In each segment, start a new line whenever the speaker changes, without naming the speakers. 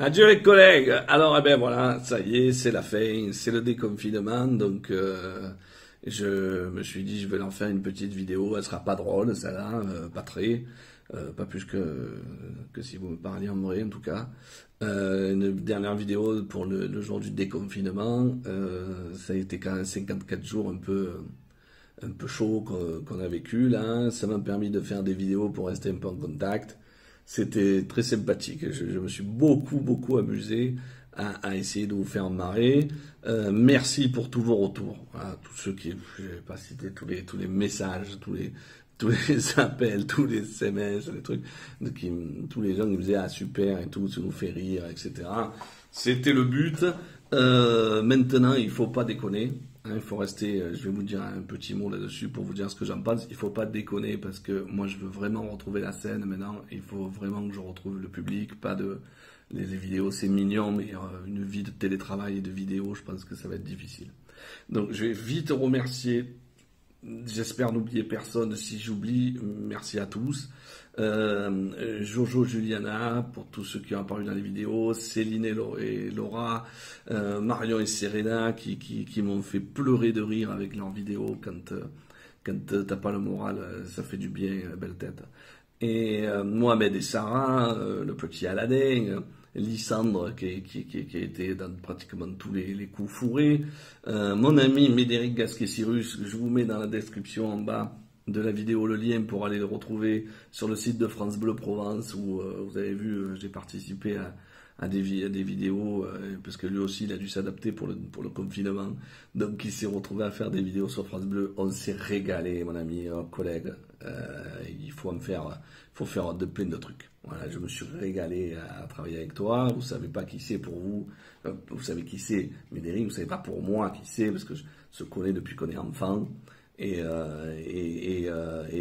Adieu les collègues. Alors, eh ben voilà, ça y est, c'est la fin, c'est le déconfinement, donc je me suis dit je vais en faire une petite vidéo. Elle sera pas drôle, celle-là, pas très, pas plus que si vous me parliez en vrai en tout cas. Une dernière vidéo pour le jour du déconfinement. Ça a été quand même 54 jours un peu chaud qu'on a vécu là. Ça m'a permis de faire des vidéos pour rester un peu en contact. C'était très sympathique. Je me suis beaucoup amusé à essayer de vous faire marrer. Merci pour tous vos retours. Voilà, tous ceux qui, je vais pas citer tous les messages, tous les appels, tous les SMS, les trucs, tous les gens qui me disaient ah super et tout, ça nous fait rire, etc. C'était le but. Maintenant, il faut pas déconner. Il faut rester, je vais vous dire un petit mot là-dessus pour vous dire ce que j'en pense. Il faut pas déconner parce que moi je veux vraiment retrouver la scène maintenant. Il faut vraiment que je retrouve le public, pas de les vidéos c'est mignon, mais une vie de télétravail et de vidéo, je pense que ça va être difficile. Donc je vais vite remercier. J'espère n'oublier personne. Si j'oublie, merci à tous. Jojo, Juliana, pour tous ceux qui ont apparu dans les vidéos, Céline et Laura, Marion et Serena qui m'ont fait pleurer de rire avec leurs vidéos quand t'as pas le moral, ça fait du bien, belle tête. Et Mohamed et Sarah, le petit Aladin, Lysandre qui a été dans pratiquement tous les coups fourrés, mon ami Médéric Gasquet-Cyrus, je vous mets dans la description en bas de la vidéo le lien pour aller le retrouver sur le site de France Bleu Provence où vous avez vu j'ai participé à des vidéos parce que lui aussi il a dû s'adapter pour le confinement, donc il s'est retrouvé à faire des vidéos sur France Bleu. On s'est régalé mon ami, collègue, il faut faire plein de trucs. Voilà, je me suis régalé à travailler avec toi. Vous savez pas qui c'est pour vous, vous savez qui c'est Médéric, vous savez pas pour moi qui c'est parce que je se connais depuis qu'on est enfant. Et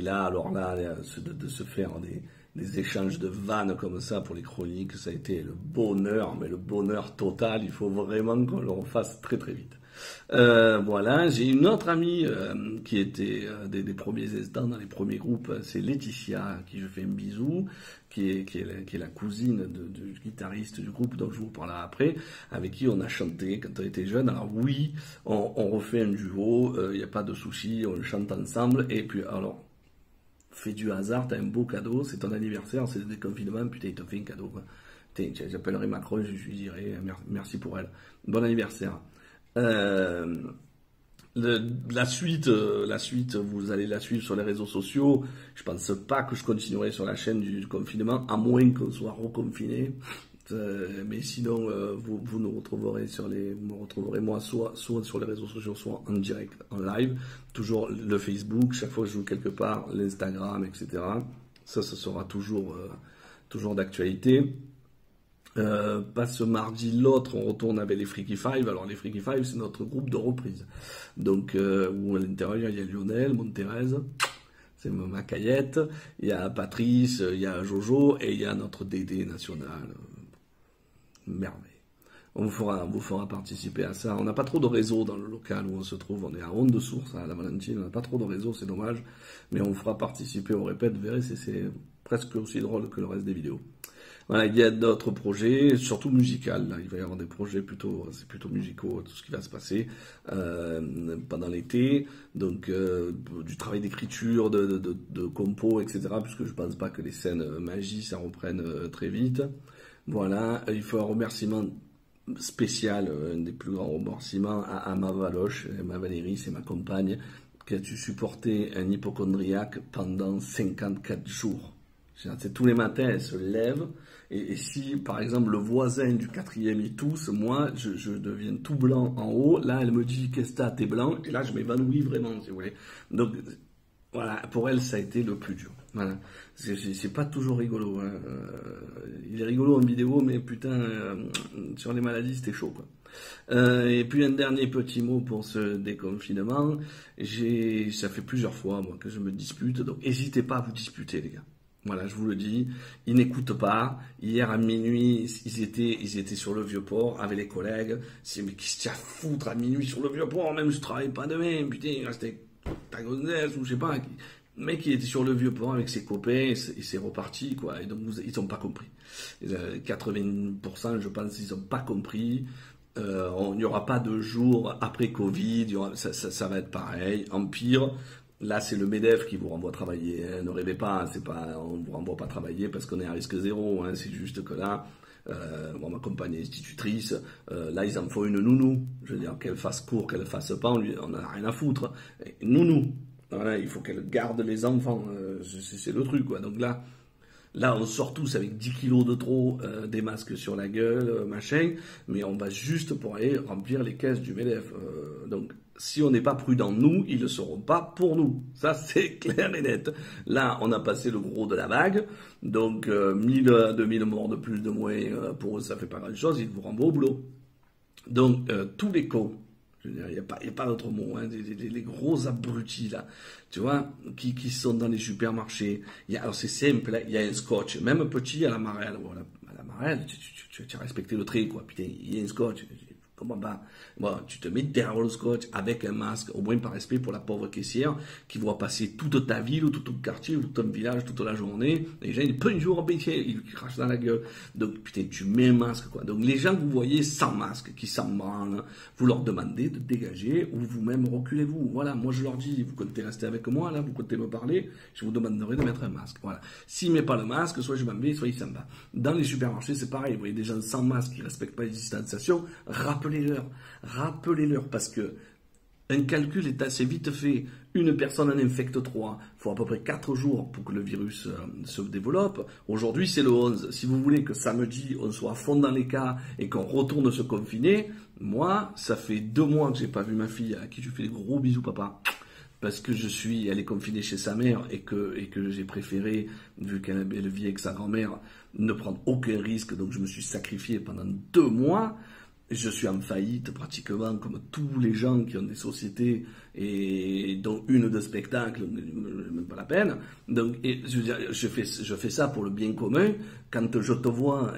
là, alors là, de se faire des échanges de vannes comme ça pour les chroniques, ça a été le bonheur, mais le bonheur total. Il faut vraiment qu'on le refasse très vite. Voilà, j'ai une autre amie qui était des premiers instants dans les premiers groupes, c'est Laetitia, à qui je fais un bisou, qui est la cousine du guitariste du groupe dont je vous parlerai après, avec qui on a chanté quand on était jeune. Alors oui, on refait un duo, il n'y a pas de souci, on chante ensemble, et puis alors, fais du hasard, t'as un beau cadeau, c'est ton anniversaire, c'est le déconfinement, putain il te fait un cadeau quoi. J'appellerai Macron, je lui dirai merci pour elle, bon anniversaire. La suite, vous allez la suivre sur les réseaux sociaux. Je pense pas que je continuerai sur la chaîne du confinement, à moins qu'on soit reconfiné. Mais sinon, vous nous retrouverez vous me retrouverez moi soit sur les réseaux sociaux, soit en direct, en live. Toujours le Facebook, chaque fois que je joue quelque part, l'Instagram, etc. Ça sera toujours d'actualité. Pas ce mardi, l'autre, on retourne avec les Freaky Five. Alors les Freaky Five, c'est notre groupe de reprise. Donc, où à l'intérieur, il y a Lionel, Monterrez, c'est ma caillette, il y a Patrice, il y a Jojo, et il y a notre Dédé national. Merveille. On vous fera participer à ça. On n'a pas trop de réseau dans le local où on se trouve. On est à Ronde-de-Source, à la Valentine. On n'a pas trop de réseau, c'est dommage. Mais on vous fera participer au répète. Vous verrez, c'est presque aussi drôle que le reste des vidéos. Voilà, il y a d'autres projets, surtout musicaux. Là. Il va y avoir des projets c'est plutôt musicaux, tout ce qui va se passer pendant l'été. Donc, du travail d'écriture, de compos, etc. Puisque je pense pas que les scènes magie, ça reprenne très vite. Voilà, il faut un remerciement spécial, un des plus grands remerciements à ma Valoche, ma Valérie, c'est ma compagne, qui a dû supporter un hypochondriaque pendant 54 jours. C'est tous les matins, elle se lève, et si, par exemple, le voisin du 4e il tousse, moi, je deviens tout blanc en haut, là, elle me dit, qu'est-ce que t'as, t'es blanc, et là, je m'évanouis vraiment, si vous voulez. Donc, voilà, pour elle, ça a été le plus dur. Voilà, c'est pas toujours rigolo. Hein. Il est rigolo en vidéo, mais putain, sur les maladies, c'était chaud, quoi. Et puis un dernier petit mot pour ce déconfinement. Ça fait plusieurs fois, moi, que je me dispute, donc n'hésitez pas à vous disputer, les gars. Voilà, je vous le dis, ils n'écoutent pas. Hier à minuit, ils étaient sur le Vieux-Port avec les collègues. Mais qui se tient à foutre à minuit sur le Vieux-Port, même je travaille pas demain, putain, il restait ta gonzesse ou je sais pas. Le mec, il était sur le vieux pont avec ses copains et c'est reparti, quoi. Et donc, ils n'ont pas compris. 80%, je pense, ils n'ont pas compris. Il n'y aura pas de jour après Covid, ça va être pareil. En pire, là, c'est le MEDEF qui vous renvoie travailler. Hein. Ne rêvez pas, on ne vous renvoie pas travailler parce qu'on est à risque zéro. Hein. C'est juste que là, ma compagne est institutrice, là, ils en font une nounou. Je veux dire, qu'elle fasse cours, qu'elle fasse pas, on n'en a rien à foutre. Et nounou. Voilà, il faut qu'elle garde les enfants, c'est le truc, quoi. Donc là, on sort tous avec 10 kilos de trop, des masques sur la gueule, machin, mais on va juste pour aller remplir les caisses du MEDEF. Donc, si on n'est pas prudent, nous, ils ne seront pas pour nous. Ça, c'est clair et net. Là, on a passé le gros de la vague, donc 1000 à 2000 morts de plus, de moins, pour eux, ça fait pas grand-chose, ils vous renvoient au boulot. Donc, tous les cons, il n'y a pas d'autre mot, hein, les gros abrutis là, tu vois, qui sont dans les supermarchés. Alors c'est simple, il y a un scotch, même petit à la marelle, voilà, à la marelle, tu as respecté le trait, quoi, putain, il y a un scotch. Comment pas? Bon, tu te mets derrière le scotch avec un masque, au moins par respect pour la pauvre caissière qui voit passer toute ta ville, tout ton quartier, tout ton village, toute la journée. Les gens, ils prennent un jour, ils crachent dans la gueule. Donc, putain, tu mets un masque, quoi. Donc, les gens que vous voyez sans masque, qui s'en branlent, vous leur demandez de dégager ou vous-même reculez-vous. Voilà, moi je leur dis, vous comptez rester avec moi, là, vous comptez me parler, je vous demanderai de mettre un masque. Voilà. S'il met pas le masque, soit je m'en vais, soit il s'en va. Dans les supermarchés, c'est pareil. Vous voyez des gens sans masque qui respectent pas les distanciations, rappelez-leur, parce que un calcul est assez vite fait. Une personne en infecte 3. Il faut à peu près 4 jours pour que le virus se développe. Aujourd'hui, c'est le 11. Si vous voulez que samedi, on soit à fond dans les cas et qu'on retourne se confiner, moi, ça fait 2 mois que j'ai pas vu ma fille, à qui je fais des gros bisous, papa. Parce que elle est confinée chez sa mère et que j'ai préféré, vu qu'elle vit avec sa grand-mère, ne prendre aucun risque. Donc, je me suis sacrifié pendant 2 mois. Je suis en faillite pratiquement comme tous les gens qui ont des sociétés et dont une de spectacle, même pas la peine. Donc, je veux dire, je fais ça pour le bien commun. Quand je te vois,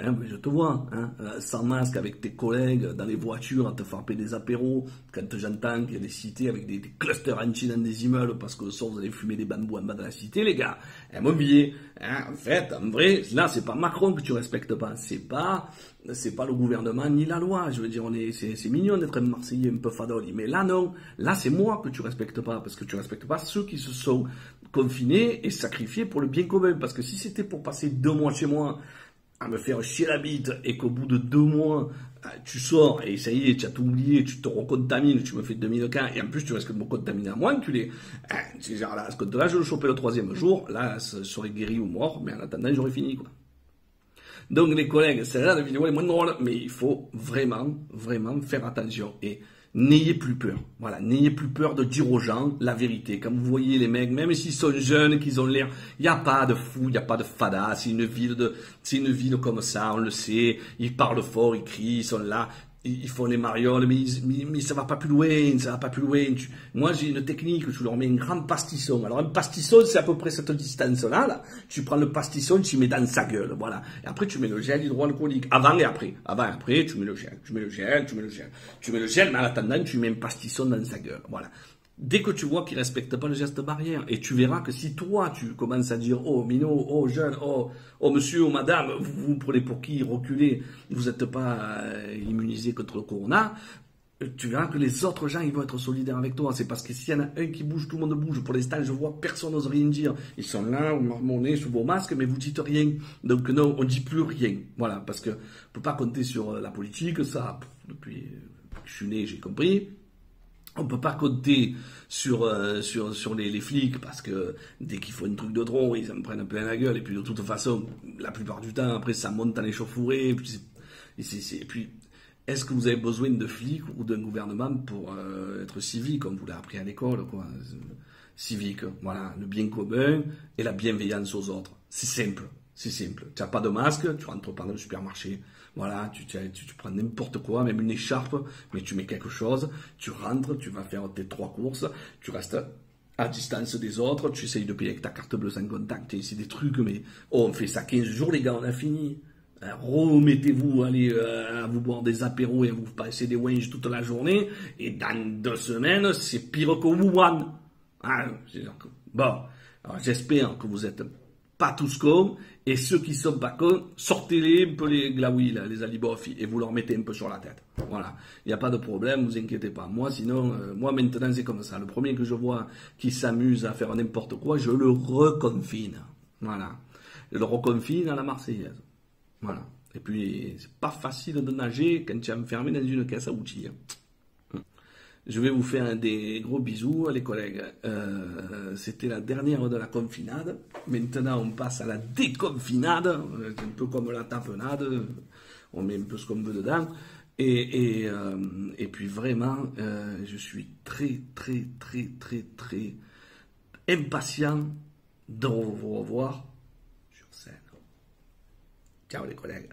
sans masque avec tes collègues dans les voitures à te frapper des apéros, quand j'entends qu'il y a des cités avec des clusters entiers dans des immeubles parce que le soir vous allez fumer des bambous en bas de la cité, les gars, immobilier. En fait, en vrai, là, c'est pas Macron que tu respectes pas, c'est pas le gouvernement ni la loi. Je veux dire, c'est mignon d'être un Marseillais un peu fadoli, mais là non, là c'est moi que tu respectes pas, parce que tu respectes pas ceux qui se sont confinés et sacrifiés pour le bien commun. Parce que si c'était pour passer 2 mois chez moi à me faire chier la bite et qu'au bout de 2 mois tu sors et ça y est, tu as tout oublié, tu te recontamines, tu me fais 2000 cas et en plus tu risques de me contaminer à moi, enculé. C'est genre là, à ce compte-là, je le chopais le 3e jour, là, je serais guéri ou mort, mais en attendant, j'aurais fini, quoi. Donc les collègues, celle-là, la vidéo est moins drôle, mais il faut vraiment, vraiment faire attention. Et n'ayez plus peur. Voilà, n'ayez plus peur de dire aux gens la vérité. Quand vous voyez les mecs, même s'ils sont jeunes, qu'ils ont l'air, il n'y a pas de fou, il n'y a pas de fada. C'est une ville comme ça, on le sait. Ils parlent fort, ils crient, ils sont là. Ils font les marioles, mais ça va pas plus loin, ça va pas plus loin. Moi, j'ai une technique, je leur mets un grand pastisson. Alors, un pastisson, c'est à peu près cette distance-là, là. Tu prends le pastisson, tu mets dans sa gueule, voilà. Et après, tu mets le gel hydroalcoolique. Avant et après. Avant et après, tu mets le gel. Tu mets le gel, mais en attendant, tu mets un pastisson dans sa gueule, voilà. Dès que tu vois qu'ils ne respectent pas le geste barrière, et tu verras que si toi, tu commences à dire « Oh, minot, oh, jeune, oh, monsieur, oh, madame, vous prenez pour qui, reculez, vous n'êtes pas immunisé contre le corona », tu verras que les autres gens, ils vont être solidaires avec toi. C'est parce que s'il y en a un qui bouge, tout le monde bouge. Pour l'instant, je vois, personne n'ose rien dire. Ils sont là, vous marmonnez sous vos masques, mais vous dites rien. Donc non, on ne dit plus rien. Voilà, parce que on ne peut pas compter sur la politique, ça, depuis que je suis né, j'ai compris. On ne peut pas compter sur les flics parce que dès qu'ils font un truc de drôle, ils en prennent plein la gueule. Et puis de toute façon, la plupart du temps, après, ça monte en échauffourée. Et puis, est-ce que vous avez besoin de flics ou d'un gouvernement pour être civique, comme vous l'avez appris à l'école, quoi. Civique, voilà, le bien commun et la bienveillance aux autres. C'est simple. C'est simple. Tu n'as pas de masque, tu rentres pas dans le supermarché. Voilà, tu prends n'importe quoi, même une écharpe, mais tu mets quelque chose, tu rentres, tu vas faire tes 3 courses, tu restes à distance des autres, tu essayes de payer avec ta carte bleue sans contact, c'est des trucs, mais oh, on fait ça 15 jours, les gars, on a fini. Remettez-vous, allez à vous boire des apéros et à vous passer des winges toute la journée, et dans 2 semaines, c'est pire que Wuhan. Ah, bon. Alors j'espère que vous êtes pas tous cons, et ceux qui sont pas cons, sortez-les un peu les glaouis, là, les alibofs, et vous leur mettez un peu sur la tête. Voilà, il n'y a pas de problème, vous inquiétez pas. Moi, sinon, moi maintenant c'est comme ça. Le premier que je vois qui s'amuse à faire n'importe quoi, je le reconfine. Voilà, je le reconfine à la Marseillaise. Voilà. Et puis, c'est pas facile de nager quand tu es enfermé dans une caisse à outils. Je vais vous faire des gros bisous, les collègues. C'était la dernière de la confinade. Maintenant, on passe à la déconfinade. C'est un peu comme la tapenade. On met un peu ce qu'on veut dedans. Et puis vraiment, je suis très, très, très, très, très impatient de vous revoir sur scène. Ciao les collègues.